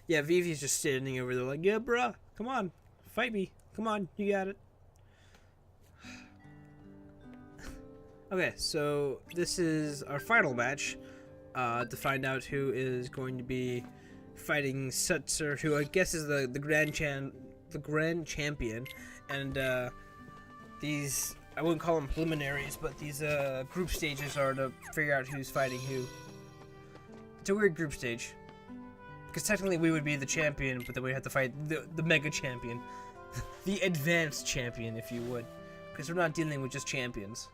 Yeah, Vivi's just standing over there like, yeah, bruh, come on, fight me. Come on, you got it. Okay, so this is our final match to find out who is going to be fighting Setzer, who I guess is the grand champion, and these, I wouldn't call them preliminaries, but these group stages are to figure out who's fighting who. It's a weird group stage, because technically we would be the champion, but then we'd have to fight the mega champion, the advanced champion, if you would, because we're not dealing with just champions.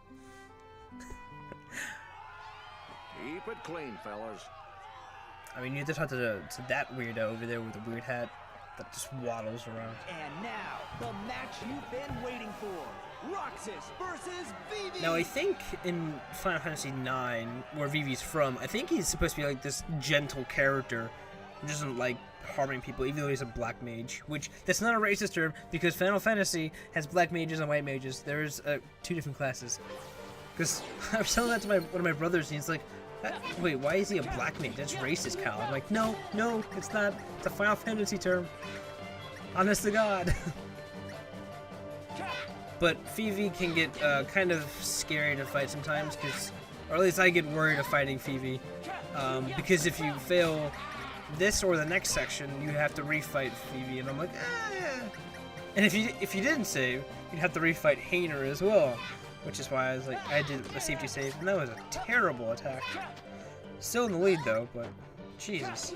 Keep it clean, fellas. I mean, you just talk to that weirdo over there with the weird hat that just waddles around. And now, the match you've been waiting for. Roxas versus Vivi! Now, I think in Final Fantasy IX, where Vivi's from, I think he's supposed to be like this gentle character who doesn't like harming people, even though he's a black mage. Which, that's not a racist term, because Final Fantasy has black mages and white mages. There's two different classes. Because I was telling that to one of my brothers, and he's like, wait, why is he a black mage? That's racist, Cal. I'm like, no, it's not. It's a Final Fantasy term. Honest to God. But Vivi can get kind of scary to fight sometimes, or at least I get worried of fighting Vivi. Because if you fail this or the next section, you have to refight Vivi, and I'm like, ah. And if you didn't save, you'd have to refight Hainer as well. Which is why I was like, I did a safety save, and that was a terrible attack. Still in the lead though, but Jesus.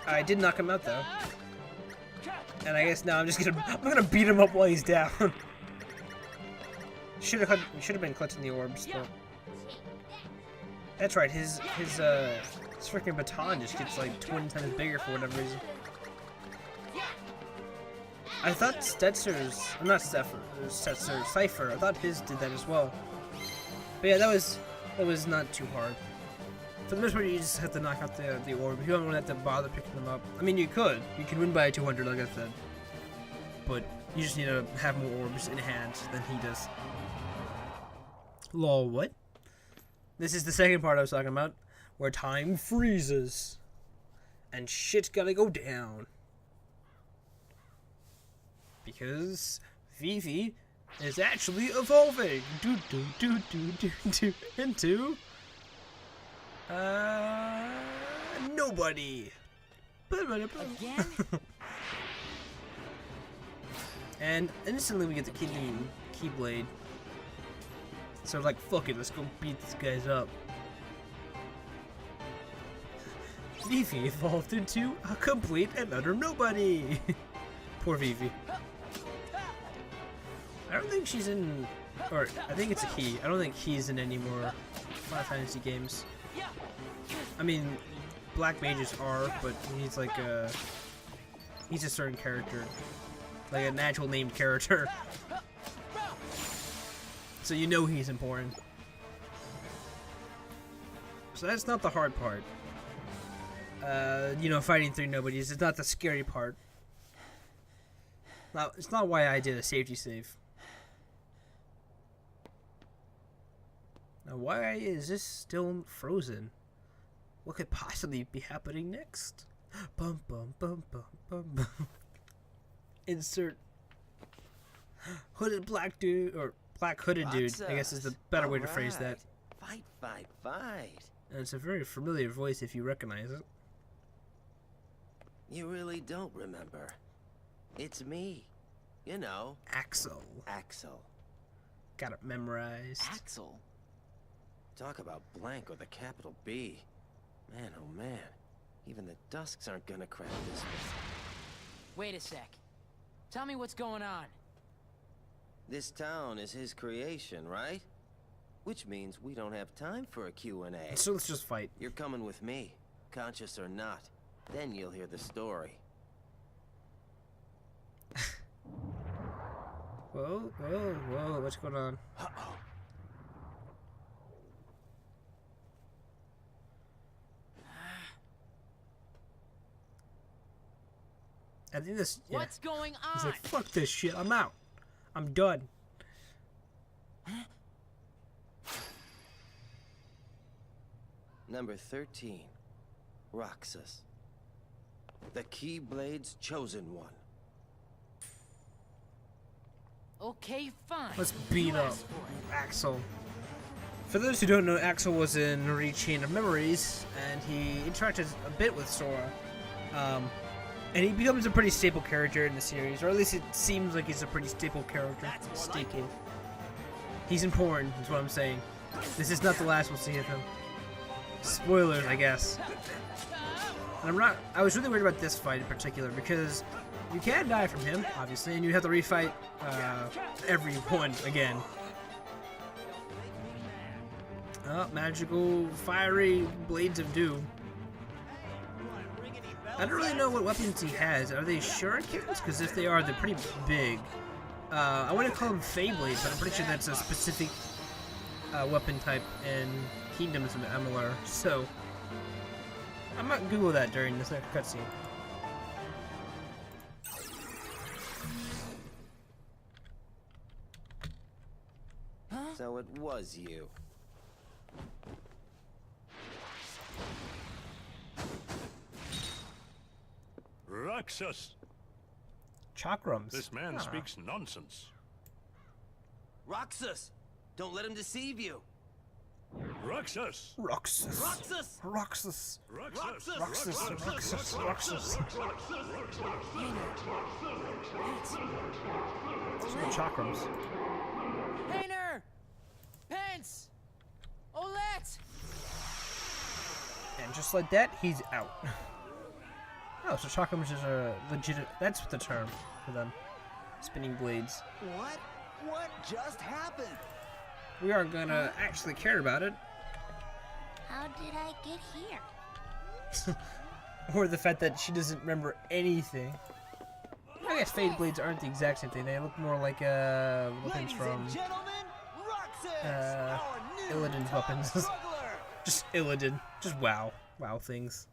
I did knock him out though. And I guess now I'm gonna beat him up while he's down. should have been clutching the orbs, but that's right, his freaking baton just gets like 20 times bigger for whatever reason. I thought Cypher, I thought his did that as well. But yeah, that was not too hard. For the most part, you just have to knock out the orb. You don't have to bother picking them up. I mean, you could win by a 200, like I said. But you just need to have more orbs in hand than he does. Lol, what? This is the second part I was talking about, where time freezes. And shit's gotta go down. Because Vivi is actually evolving into nobody. Again? And instantly we get the Keyblade. So like, fuck it, let's go beat these guys up. Vivi evolved into a complete and utter nobody. Poor Vivi. I don't think she's in, or I think it's a he. I don't think he's in any more Final Fantasy games. I mean, black mages are, but he's like he's a certain character, like a natural named character. So you know he's important. So that's not the hard part. You know, fighting through nobodies is not the scary part. Now, it's not why I did a safety save. Now, why is this still frozen? What could possibly be happening next? Bum bum bum bum bum bum. Insert hooded black dude, or black hooded dude, I guess is the better way to phrase that. Fight, fight, fight. And it's a very familiar voice if you recognize it. You really don't remember. It's me. You know. Axel. Axel. Got it memorized. Axel? Talk about blank with a capital B. Man, oh man. Even the Dusks aren't gonna crack this one. Wait a sec. Tell me what's going on. This town is his creation, right? Which means we don't have time for a Q&A. So let's just fight. You're coming with me, conscious or not. Then you'll hear the story. Whoa, whoa, whoa, what's going on? Uh-oh. I think this. Yeah. What's going on? He's like, fuck this shit. I'm out. I'm done. Number 13. Roxas. The Keyblade's chosen one. Okay, fine. Let's beat You up asked for it. Axel. For those who don't know, Axel was in Chain of Memories, and he interacted a bit with Sora. And he becomes a pretty staple character in the series, or at least it seems like he's a pretty staple character. Staple. He's important, is what I'm saying. This is not the last we'll see of him. Spoilers, I guess. And I was really worried about this fight in particular, because you can die from him, obviously, and you have to refight everyone again. Oh, magical, fiery blades of doom. I don't really know what weapons he has. Are they shurikens? Because if they are, they're pretty big. I want to call them Feyblades, but I'm pretty sure that's a specific weapon type in Kingdoms of Amalur. So, I might Google that during this next cutscene. So it was you. Roxas! Chakrams. This man Ah. speaks nonsense. Roxas! Don't let him deceive you! Roxas! Roxas. Roxas! Roxas. Roxas! Roxas. Roxas. Chakrams. Hayner! Pence! Olette! And just like that, he's out. Oh, so chakrams is a legit. That's the term for them. Spinning blades. What? What just happened? We aren't gonna actually care about it, How did I get here? or the fact that she doesn't remember anything. I guess fade blades aren't the exact same thing. They look more like weapons Ladies from and gentlemen, Roxas, our new Illidan's top weapons. struggler. Just Illidan. Just wow things.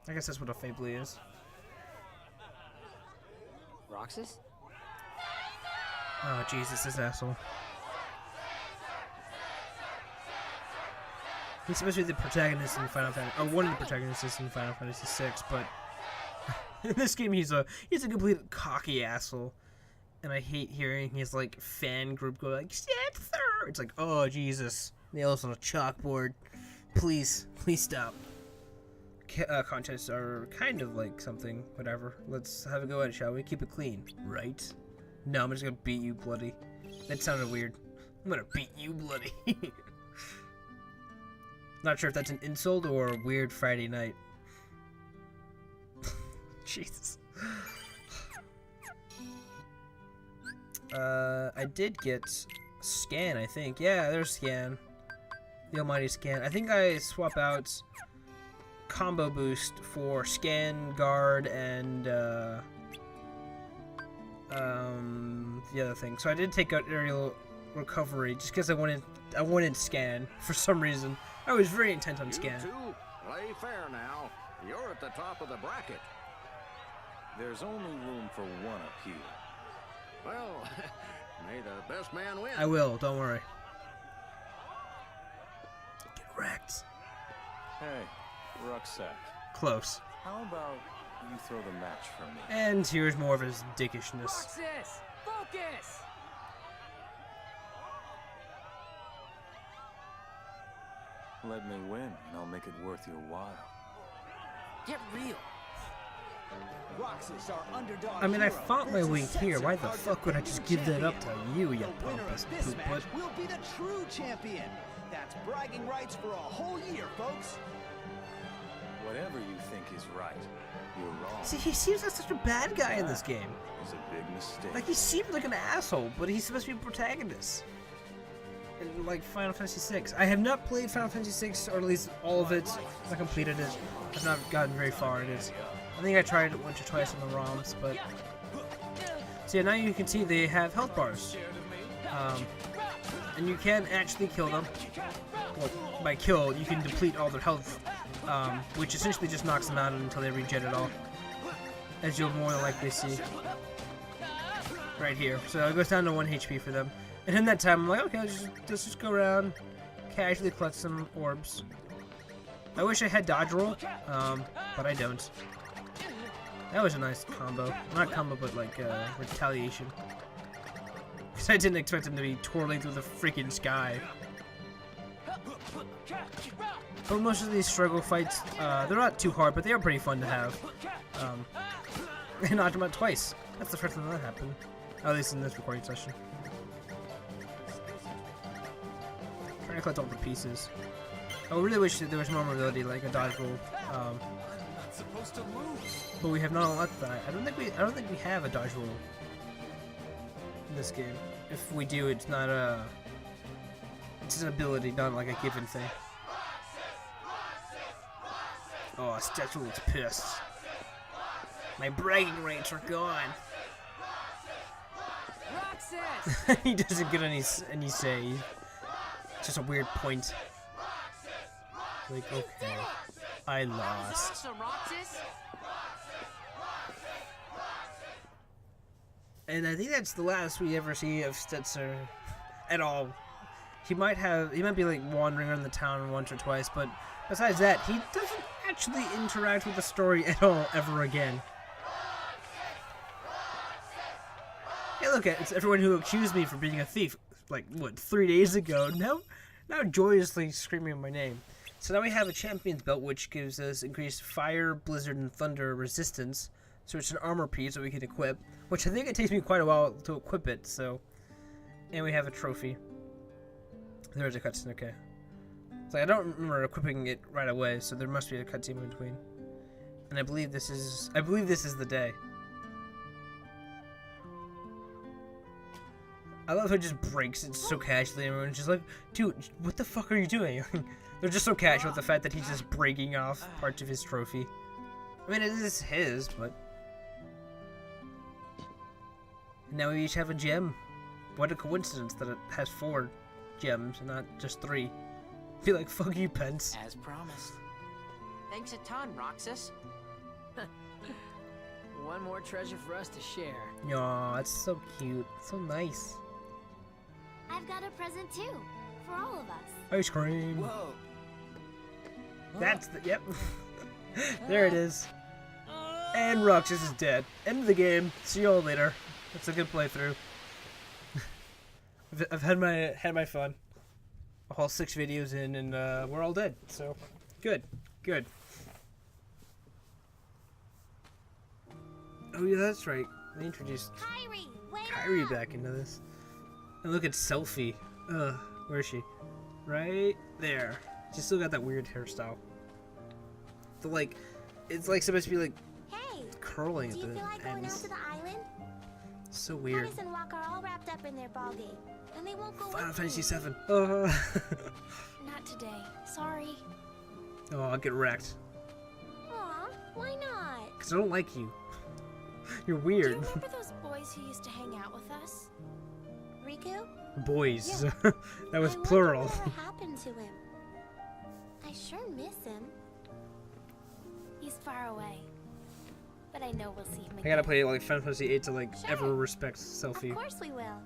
I guess that's what a fade blade is. Roxas? Oh Jesus, this asshole. He's supposed to be the protagonist in Final Fantasy, or one of the protagonists in Final Fantasy VI, but in this game he's a complete cocky asshole, and I hate hearing his like fan group go like Setzer. It's like, oh Jesus, nails on a chalkboard. Please stop. Contests are kind of like something, whatever. Let's have a go at it, shall we? Keep it clean, right? No, I'm just gonna beat you bloody. That sounded weird. I'm gonna beat you bloody. Not sure if that's an insult or a weird Friday night. Jesus. I did get Scan, I think. Yeah, there's Scan. The almighty Scan. I think I swap out combo boost for Scan, Guard, and the other thing. So I did take out aerial recovery just because I wanted Scan for some reason. I was very intent on You Scan. two, play fair now. You're at the top of the bracket. There's only room for one appeal. Well, may the best man win. I will, don't worry. Get wrecked. Hey, Rucksack. Close. How about you throw the match for me? And here's more of his dickishness. Roxas! Focus! Let me win, and I'll make it worth your while. Get real. Roxas, our underdog I mean, I hero, fought my way versus here. Setzer, Why the our fuck would I just give that up to champion. you, you The winner pompous of this poop match butt? will be the true champion. That's bragging rights for a whole year, folks. Whatever you think is right, you're wrong. See, he seems like such a bad guy in this game. It's a big mistake. Like, he seems like an asshole, but he's supposed to be a protagonist. In, like, Final Fantasy VI. I have not played Final Fantasy VI, or at least all of it. I completed it. I've not gotten very far in it. I think I tried it once or twice on the ROMs, but... So yeah, now you can see they have health bars. And you can actually kill them. Well, by kill, you can deplete all their health, which essentially just knocks them out until they regen it all. As you'll more than likely see. Right here. So it goes down to 1 HP for them. And in that time, I'm like, okay, let's just go around, casually collect some orbs. I wish I had dodge roll, but I don't. That was a nice combo. Not combo, but like retaliation. Because I didn't expect him to be twirling through the freaking sky. But most of these struggle fights, they're not too hard, but they are pretty fun to have. I knocked him out twice. That's the first time that happened. At least in this recording session. Trying to collect all the pieces. I really wish that there was more mobility, like a dodge roll. But we have not unlocked that. I don't think we have a dodge roll in this game. If we do, it's not it's an ability, not like a given thing. Oh, Stetzel's pissed. My bragging rights are gone. Roxas! He doesn't get any say. It's just a weird point. Like, okay, I That was lost. awesome, Roxas! And I think that's the last we ever see of Setzer at all. He might be like wandering around the town once or twice, but besides that, he doesn't actually interact with the story at all ever again. Hey, look at it's everyone who accused me for being a thief, like what, 3 days ago. Now joyously screaming my name. So now we have a champion's belt, which gives us increased fire, blizzard, and thunder resistance. So it's an armor piece that we can equip, which I think it takes me quite a while to equip it. So, and we have a trophy. There's a cutscene. Okay. So I don't remember equipping it right away, so there must be a cutscene in between. And I believe this is the day. I love how it just breaks it so casually. Everyone's just like, dude, what the fuck are you doing? They're just so casual with the fact that he's just breaking off parts of his trophy. I mean, it is his, but... Now we each have a gem. What a coincidence that it has 4 gems and not just 3. Be like, fuck you, Pence. As promised. Thanks a ton, Roxas. One more treasure for us to share. Aw, it's so cute. So nice. I've got a present too, for all of us. Ice cream. Whoa. That's the... Yep. There it is. And Roxas is dead. End of the game. See you all later. That's a good playthrough. I've had my fun. A whole 6 videos in, and we're all dead. So, good. Oh yeah, that's right. They introduced Kyrie, wait Kyrie up! back into this. And look at Selfie. Where is she? Right there. She's still got that weird hairstyle. The like, it's like supposed to be like Hey, curling do at you the feel like going out ends. to the island? So weird. Curtis and Rock are all wrapped up in their ball game, and they won't go Final with Fantasy me. 7. Not today. Sorry. Oh, I'll get wrecked. Aw, why not? Cause I don't like you. You're Do you weird. remember those boys who used to hang out with us? Riku? Boys. Yeah. That was I wonder plural. whatever happened to him. I sure miss him. He's far away, but I know we'll see him again. I gotta play like Final Fantasy 8 to like Sure. ever respect Of Selfie. course we will.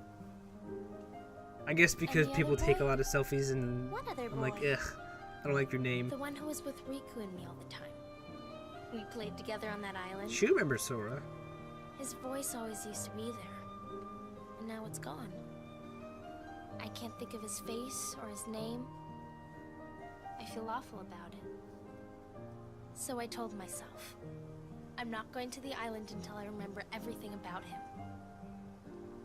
I guess because the people other take a boy? lot of selfies and What other I'm like, boy? ugh, I don't like your name. The one who was with Riku and me all the time. We played together on that island. She remembers Sora. His voice always used to be there, and now it's gone. I can't think of his face or his name. I feel awful about it. So I told myself, I'm not going to the island until I remember everything about him.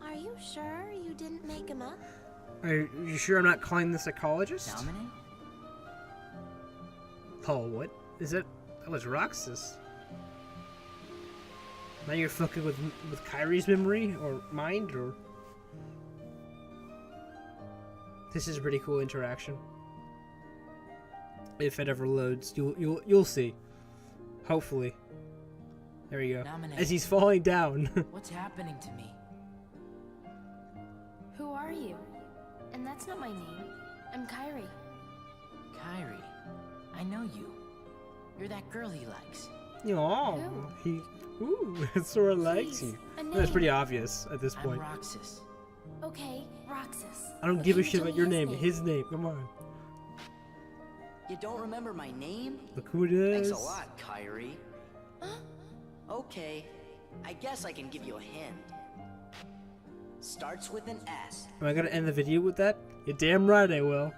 Are you sure you didn't make him up? Are you sure I'm not calling the psychologist? Dominic? Oh, what? Is it? That was Roxas. Now you're fucking with Kyrie's memory or mind, or this is a pretty cool interaction. If it ever loads, you'll see. Hopefully. There you go. Nominate. As he's falling down. What's happening to me? Who are you? And that's not my name. I'm Kyrie. Kyrie. I know you. You're that girl he likes. Aw, he. Ooh, Sora likes Please, you. a That's name. pretty obvious at this I'm point. Roxas. Okay, Roxas. I don't But give a can you shit tell about me your name. His name. Come on. You don't remember my name? Look who it is. Thanks a lot, Kyrie. Okay, I guess I can give you a hint. Starts with an S. Am I gonna end the video with that? You're damn right I will.